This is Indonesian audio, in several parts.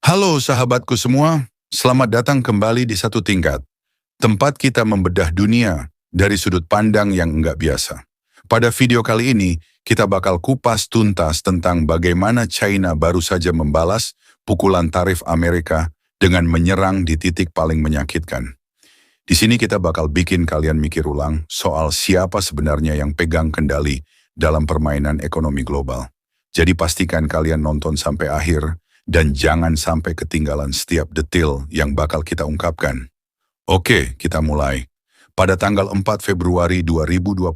Halo sahabatku semua, selamat datang kembali di Satu Tingkat, tempat kita membedah dunia dari sudut pandang yang enggak biasa. Pada video kali ini, kita bakal kupas tuntas tentang bagaimana China baru saja membalas pukulan tarif Amerika dengan menyerang di titik paling menyakitkan. Di sini kita bakal bikin kalian mikir ulang soal siapa sebenarnya yang pegang kendali dalam permainan ekonomi global. Jadi pastikan kalian nonton sampai akhir, dan jangan sampai ketinggalan setiap detail yang bakal kita ungkapkan. Oke, kita mulai. Pada tanggal 4 Februari 2025,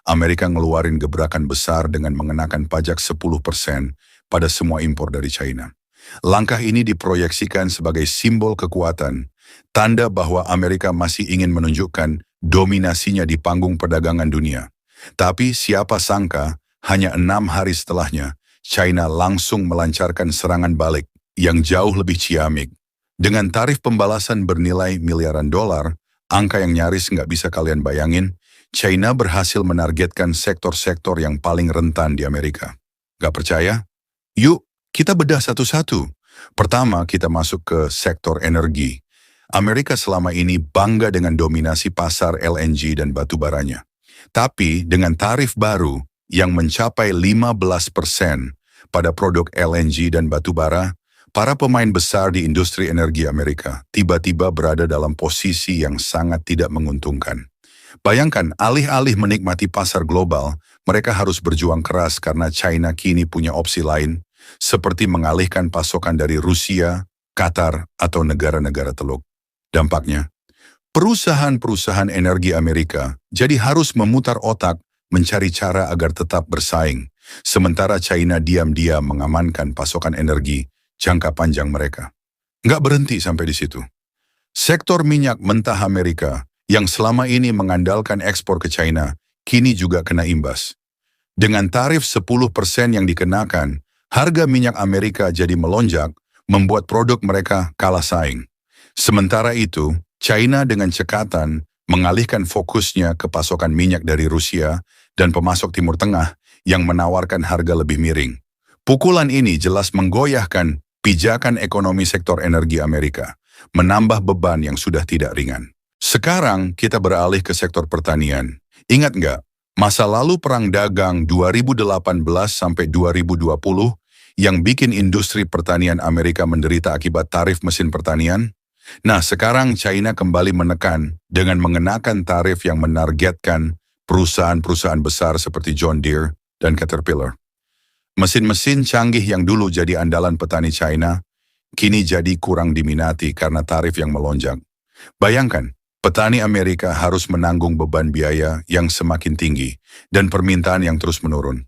Amerika ngeluarin gebrakan besar dengan mengenakan pajak 10% pada semua impor dari China. Langkah ini diproyeksikan sebagai simbol kekuatan, tanda bahwa Amerika masih ingin menunjukkan dominasinya di panggung perdagangan dunia. Tapi siapa sangka, hanya 6 hari setelahnya, China langsung melancarkan serangan balik yang jauh lebih ciamik. Dengan tarif pembalasan bernilai miliaran dolar, angka yang nyaris nggak bisa kalian bayangin, China berhasil menargetkan sektor-sektor yang paling rentan di Amerika. Nggak percaya? Yuk, kita bedah satu-satu. Pertama, kita masuk ke sektor energi. Amerika selama ini bangga dengan dominasi pasar LNG dan batu baranya. Tapi dengan tarif baru, yang mencapai 15% pada produk LNG dan batu bara, para pemain besar di industri energi Amerika tiba-tiba berada dalam posisi yang sangat tidak menguntungkan. Bayangkan, alih-alih menikmati pasar global, mereka harus berjuang keras karena China kini punya opsi lain, seperti mengalihkan pasokan dari Rusia, Qatar, atau negara-negara Teluk. Dampaknya, perusahaan-perusahaan energi Amerika jadi harus memutar otak mencari cara agar tetap bersaing, sementara China diam-diam mengamankan pasokan energi jangka panjang mereka. Nggak berhenti sampai di situ. Sektor minyak mentah Amerika yang selama ini mengandalkan ekspor ke China, kini juga kena imbas. Dengan tarif 10% yang dikenakan, harga minyak Amerika jadi melonjak, membuat produk mereka kalah saing. Sementara itu, China dengan cekatan mengalihkan fokusnya ke pasokan minyak dari Rusia dan pemasok Timur Tengah yang menawarkan harga lebih miring. Pukulan ini jelas menggoyahkan pijakan ekonomi sektor energi Amerika, menambah beban yang sudah tidak ringan. Sekarang kita beralih ke sektor pertanian. Ingat nggak, masa lalu perang dagang 2018 sampai 2020 yang bikin industri pertanian Amerika menderita akibat tarif mesin pertanian? Nah, sekarang China kembali menekan dengan mengenakan tarif yang menargetkan perusahaan-perusahaan besar seperti John Deere dan Caterpillar. Mesin-mesin canggih yang dulu jadi andalan petani China, kini jadi kurang diminati karena tarif yang melonjak. Bayangkan, petani Amerika harus menanggung beban biaya yang semakin tinggi dan permintaan yang terus menurun.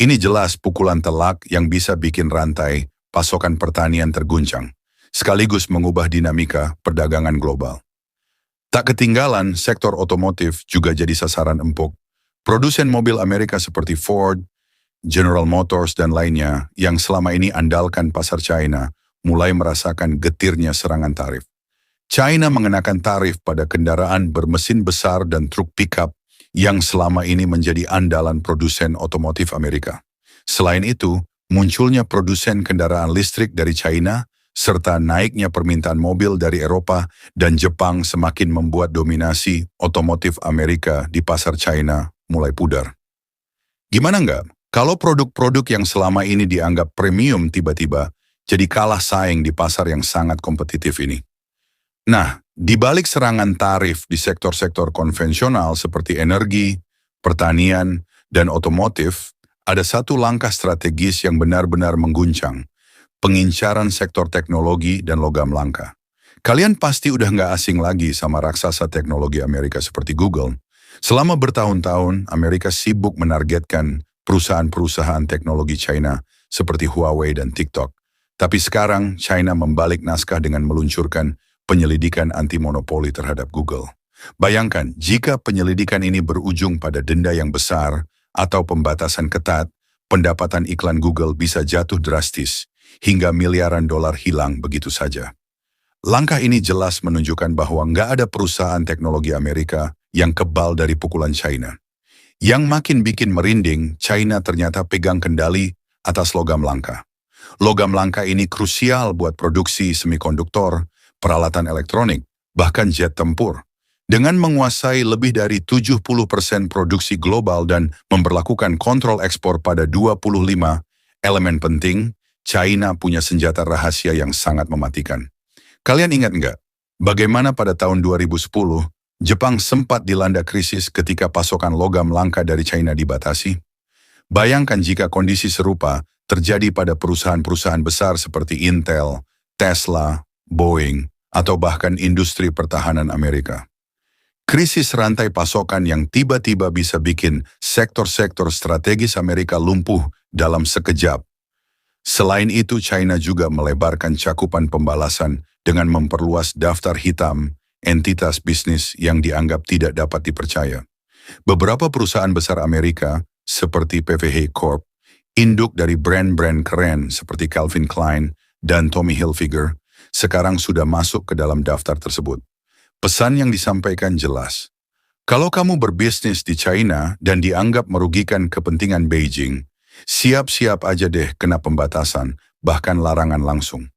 Ini jelas pukulan telak yang bisa bikin rantai pasokan pertanian terguncang, sekaligus mengubah dinamika perdagangan global. Tak ketinggalan, sektor otomotif juga jadi sasaran empuk. Produsen mobil Amerika seperti Ford, General Motors, dan lainnya yang selama ini andalkan pasar China mulai merasakan getirnya serangan tarif. China mengenakan tarif pada kendaraan bermesin besar dan truk pickup yang selama ini menjadi andalan produsen otomotif Amerika. Selain itu, munculnya produsen kendaraan listrik dari China, serta naiknya permintaan mobil dari Eropa dan Jepang semakin membuat dominasi otomotif Amerika di pasar China mulai pudar. Gimana nggak kalau produk-produk yang selama ini dianggap premium tiba-tiba jadi kalah saing di pasar yang sangat kompetitif ini? Nah, di balik serangan tarif di sektor-sektor konvensional seperti energi, pertanian, dan otomotif, ada satu langkah strategis yang benar-benar mengguncang: pengincaran sektor teknologi dan logam langka. Kalian pasti udah nggak asing lagi sama raksasa teknologi Amerika seperti Google. Selama bertahun-tahun, Amerika sibuk menargetkan perusahaan-perusahaan teknologi China seperti Huawei dan TikTok. Tapi sekarang, China membalik naskah dengan meluncurkan penyelidikan anti-monopoli terhadap Google. Bayangkan, jika penyelidikan ini berujung pada denda yang besar atau pembatasan ketat, pendapatan iklan Google bisa jatuh drastis, hingga miliaran dolar hilang begitu saja. Langkah ini jelas menunjukkan bahwa nggak ada perusahaan teknologi Amerika yang kebal dari pukulan China. Yang makin bikin merinding, China ternyata pegang kendali atas logam langka. Logam langka ini krusial buat produksi semikonduktor, peralatan elektronik, bahkan jet tempur. Dengan menguasai lebih dari 70% produksi global dan memberlakukan kontrol ekspor pada 25 elemen penting, China punya senjata rahasia yang sangat mematikan. Kalian ingat nggak? Bagaimana pada tahun 2010, Jepang sempat dilanda krisis ketika pasokan logam langka dari China dibatasi? Bayangkan jika kondisi serupa terjadi pada perusahaan-perusahaan besar seperti Intel, Tesla, Boeing, atau bahkan industri pertahanan Amerika. Krisis rantai pasokan yang tiba-tiba bisa bikin sektor-sektor strategis Amerika lumpuh dalam sekejap. Selain itu, China juga melebarkan cakupan pembalasan dengan memperluas daftar hitam entitas bisnis yang dianggap tidak dapat dipercaya. Beberapa perusahaan besar Amerika, seperti PVH Corp, induk dari brand-brand keren seperti Calvin Klein dan Tommy Hilfiger, sekarang sudah masuk ke dalam daftar tersebut. Pesan yang disampaikan jelas. Kalau kamu berbisnis di China dan dianggap merugikan kepentingan Beijing, siap-siap aja deh kena pembatasan, bahkan larangan langsung.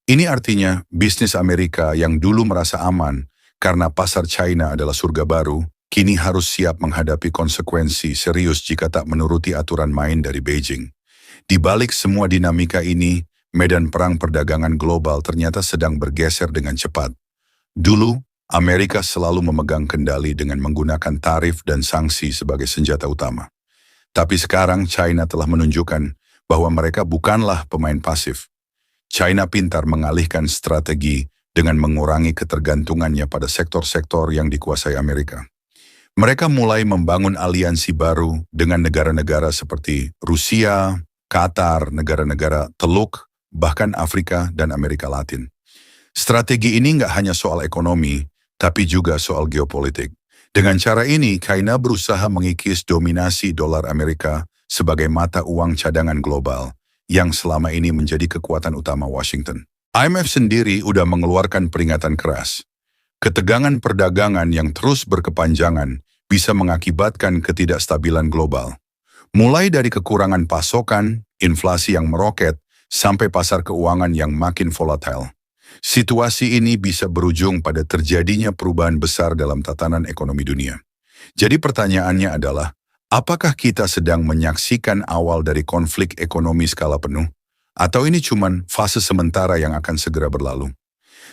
Ini artinya bisnis Amerika yang dulu merasa aman karena pasar China adalah surga baru, kini harus siap menghadapi konsekuensi serius jika tak menuruti aturan main dari Beijing. Di balik semua dinamika ini, medan perang perdagangan global ternyata sedang bergeser dengan cepat. Dulu, Amerika selalu memegang kendali dengan menggunakan tarif dan sanksi sebagai senjata utama. Tapi sekarang China telah menunjukkan bahwa mereka bukanlah pemain pasif. China pintar mengalihkan strategi dengan mengurangi ketergantungannya pada sektor-sektor yang dikuasai Amerika. Mereka mulai membangun aliansi baru dengan negara-negara seperti Rusia, Qatar, negara-negara Teluk, bahkan Afrika dan Amerika Latin. Strategi ini nggak hanya soal ekonomi, tapi juga soal geopolitik. Dengan cara ini, China berusaha mengikis dominasi dolar Amerika sebagai mata uang cadangan global yang selama ini menjadi kekuatan utama Washington. IMF sendiri udah mengeluarkan peringatan keras. Ketegangan perdagangan yang terus berkepanjangan bisa mengakibatkan ketidakstabilan global. Mulai dari kekurangan pasokan, inflasi yang meroket, sampai pasar keuangan yang makin volatile. Situasi ini bisa berujung pada terjadinya perubahan besar dalam tatanan ekonomi dunia. Jadi pertanyaannya adalah, apakah kita sedang menyaksikan awal dari konflik ekonomi skala penuh? Atau ini cuma fase sementara yang akan segera berlalu?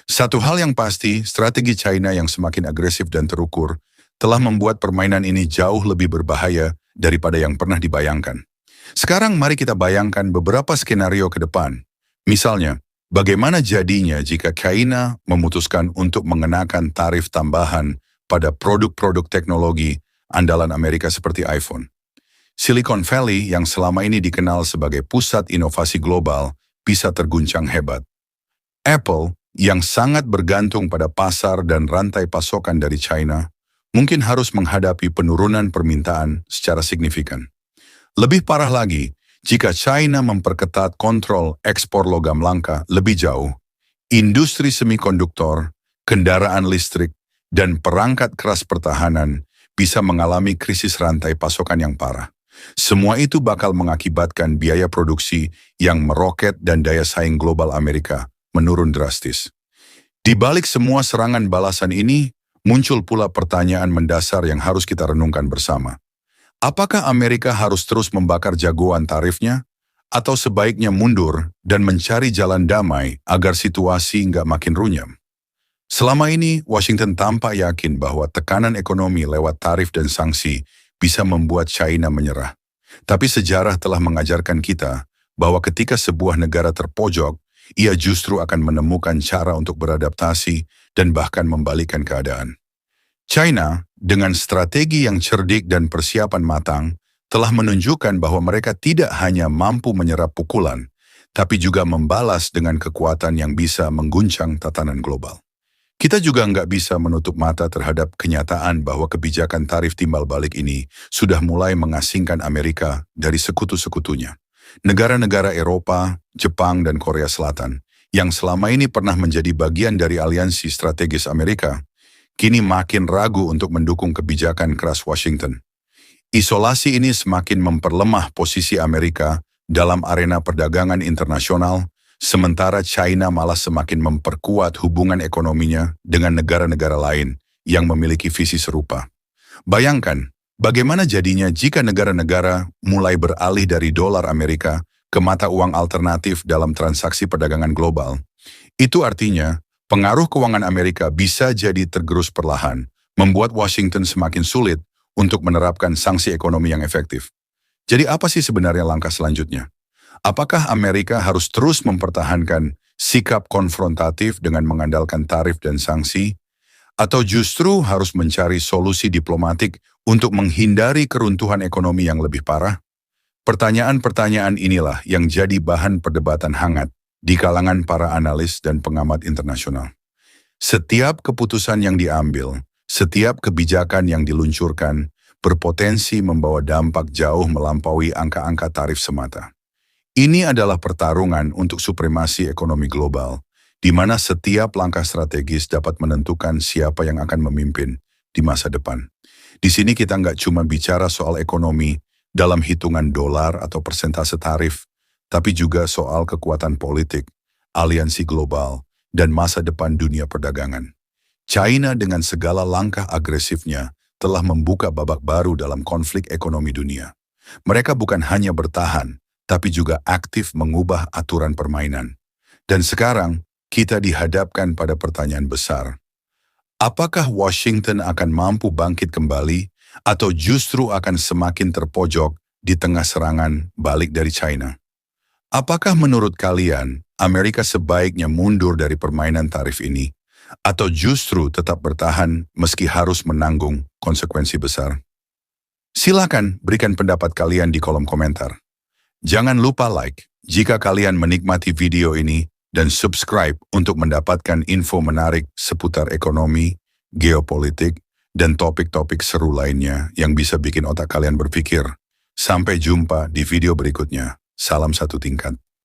Satu hal yang pasti, strategi China yang semakin agresif dan terukur telah membuat permainan ini jauh lebih berbahaya daripada yang pernah dibayangkan. Sekarang mari kita bayangkan beberapa skenario ke depan. Misalnya, bagaimana jadinya jika China memutuskan untuk mengenakan tarif tambahan pada produk-produk teknologi andalan Amerika seperti iPhone? Silicon Valley yang selama ini dikenal sebagai pusat inovasi global bisa terguncang hebat. Apple yang sangat bergantung pada pasar dan rantai pasokan dari China mungkin harus menghadapi penurunan permintaan secara signifikan. Lebih parah lagi, jika China memperketat kontrol ekspor logam langka lebih jauh, industri semikonduktor, kendaraan listrik, dan perangkat keras pertahanan bisa mengalami krisis rantai pasokan yang parah. Semua itu bakal mengakibatkan biaya produksi yang meroket dan daya saing global Amerika menurun drastis. Di balik semua serangan balasan ini, muncul pula pertanyaan mendasar yang harus kita renungkan bersama. Apakah Amerika harus terus membakar jagoan tarifnya? Atau sebaiknya mundur dan mencari jalan damai agar situasi nggak makin runyam? Selama ini, Washington tampak yakin bahwa tekanan ekonomi lewat tarif dan sanksi bisa membuat China menyerah. Tapi sejarah telah mengajarkan kita bahwa ketika sebuah negara terpojok, ia justru akan menemukan cara untuk beradaptasi dan bahkan membalikkan keadaan. China, dengan strategi yang cerdik dan persiapan matang, telah menunjukkan bahwa mereka tidak hanya mampu menyerap pukulan, tapi juga membalas dengan kekuatan yang bisa mengguncang tatanan global. Kita juga nggak bisa menutup mata terhadap kenyataan bahwa kebijakan tarif timbal balik ini sudah mulai mengasingkan Amerika dari sekutu-sekutunya. Negara-negara Eropa, Jepang, dan Korea Selatan yang selama ini pernah menjadi bagian dari aliansi strategis Amerika, kini makin ragu untuk mendukung kebijakan keras Washington. Isolasi ini semakin memperlemah posisi Amerika dalam arena perdagangan internasional, sementara China malah semakin memperkuat hubungan ekonominya dengan negara-negara lain yang memiliki visi serupa. Bayangkan, bagaimana jadinya jika negara-negara mulai beralih dari dolar Amerika ke mata uang alternatif dalam transaksi perdagangan global. Itu artinya, pengaruh keuangan Amerika bisa jadi tergerus perlahan, membuat Washington semakin sulit untuk menerapkan sanksi ekonomi yang efektif. Jadi apa sih sebenarnya langkah selanjutnya? Apakah Amerika harus terus mempertahankan sikap konfrontatif dengan mengandalkan tarif dan sanksi, atau justru harus mencari solusi diplomatik untuk menghindari keruntuhan ekonomi yang lebih parah? Pertanyaan-pertanyaan inilah yang jadi bahan perdebatan hangat di kalangan para analis dan pengamat internasional. Setiap keputusan yang diambil, setiap kebijakan yang diluncurkan, berpotensi membawa dampak jauh melampaui angka-angka tarif semata. Ini adalah pertarungan untuk supremasi ekonomi global, di mana setiap langkah strategis dapat menentukan siapa yang akan memimpin di masa depan. Di sini kita nggak cuma bicara soal ekonomi dalam hitungan dolar atau persentase tarif, tapi juga soal kekuatan politik, aliansi global, dan masa depan dunia perdagangan. China dengan segala langkah agresifnya telah membuka babak baru dalam konflik ekonomi dunia. Mereka bukan hanya bertahan, tapi juga aktif mengubah aturan permainan. Dan sekarang, kita dihadapkan pada pertanyaan besar. Apakah Washington akan mampu bangkit kembali atau justru akan semakin terpojok di tengah serangan balik dari China? Apakah menurut kalian Amerika sebaiknya mundur dari permainan tarif ini atau justru tetap bertahan meski harus menanggung konsekuensi besar? Silakan berikan pendapat kalian di kolom komentar. Jangan lupa like jika kalian menikmati video ini dan subscribe untuk mendapatkan info menarik seputar ekonomi, geopolitik, dan topik-topik seru lainnya yang bisa bikin otak kalian berpikir. Sampai jumpa di video berikutnya. Salam satu tingkat.